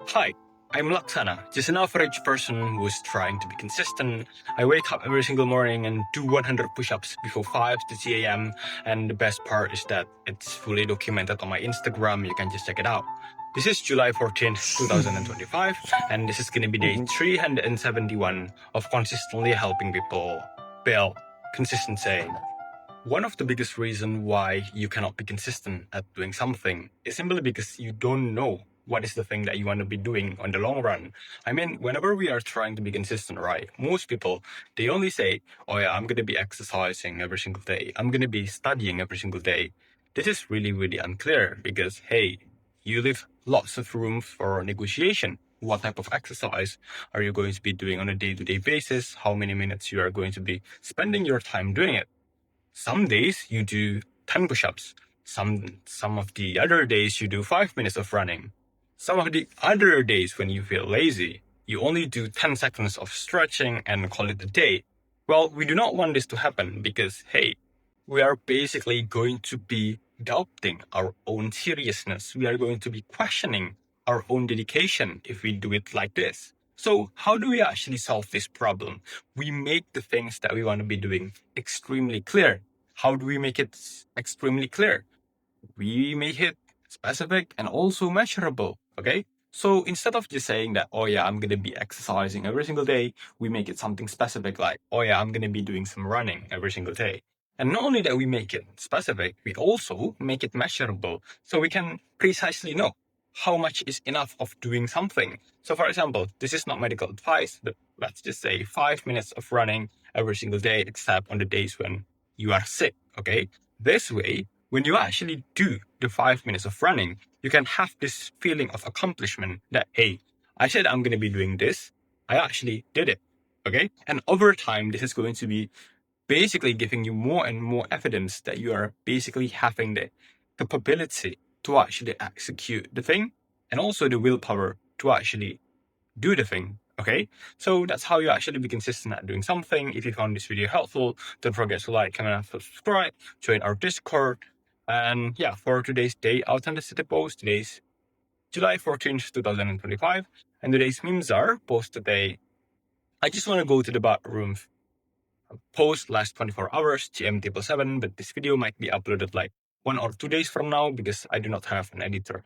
Hi, I'm Laksana, just an average person who's trying to be consistent. I wake up every single morning and do 100 push-ups before 5 a.m. And the best part is that it's fully documented on my Instagram. You can just check it out. This is July 14th, 2025, and this is going to be day 371 of consistently helping people build consistency. One of the biggest reasons why you cannot be consistent at doing something is simply because you don't know what is the thing that you want to be doing on the long run. I mean, whenever we are trying to be consistent, right? Most people, they only say, oh yeah, I'm going to be exercising every single day. I'm going to be studying every single day. This is really, really unclear because, hey, you leave lots of room for negotiation. What type of exercise are you going to be doing on a day-to-day basis? How many minutes you are going to be spending your time doing it? Some days you do 10 push-ups. Some of the other days you do 5 minutes of running. Some of the other days when you feel lazy, you only do 10 seconds of stretching and call it a day. Well, we do not want this to happen because, hey, we are basically going to be doubting our own seriousness. We are going to be questioning our own dedication if we do it like this. So how do we actually solve this problem? We make the things that we want to be doing extremely clear. How do we make it extremely clear? We make it specific and also measurable, okay? So instead of just saying that, oh yeah, I'm going to be exercising every single day, we make it something specific like, oh yeah, I'm going to be doing some running every single day. And not only that we make it specific, we also make it measurable so we can precisely know how much is enough of doing something. So for example, this is not medical advice, but let's just say 5 minutes of running every single day, except on the days when you are sick, okay? This way, when you actually do the 5 minutes of running, you can have this feeling of accomplishment that, hey, I said I'm going to be doing this. I actually did it. Okay. And over time, this is going to be basically giving you more and more evidence that you are basically having the capability to actually execute the thing and also the willpower to actually do the thing. Okay, so that's how you actually be consistent at doing something. If you found this video helpful, don't forget to like, comment, and subscribe, join our Discord. And yeah, for today's day authenticity post, today's July 14th, 2025, and today's memes are post today. I just want to go to the bathroom. Post last 24 hours, GMT +7, but this video might be uploaded like 1 or 2 days from now because I do not have an editor.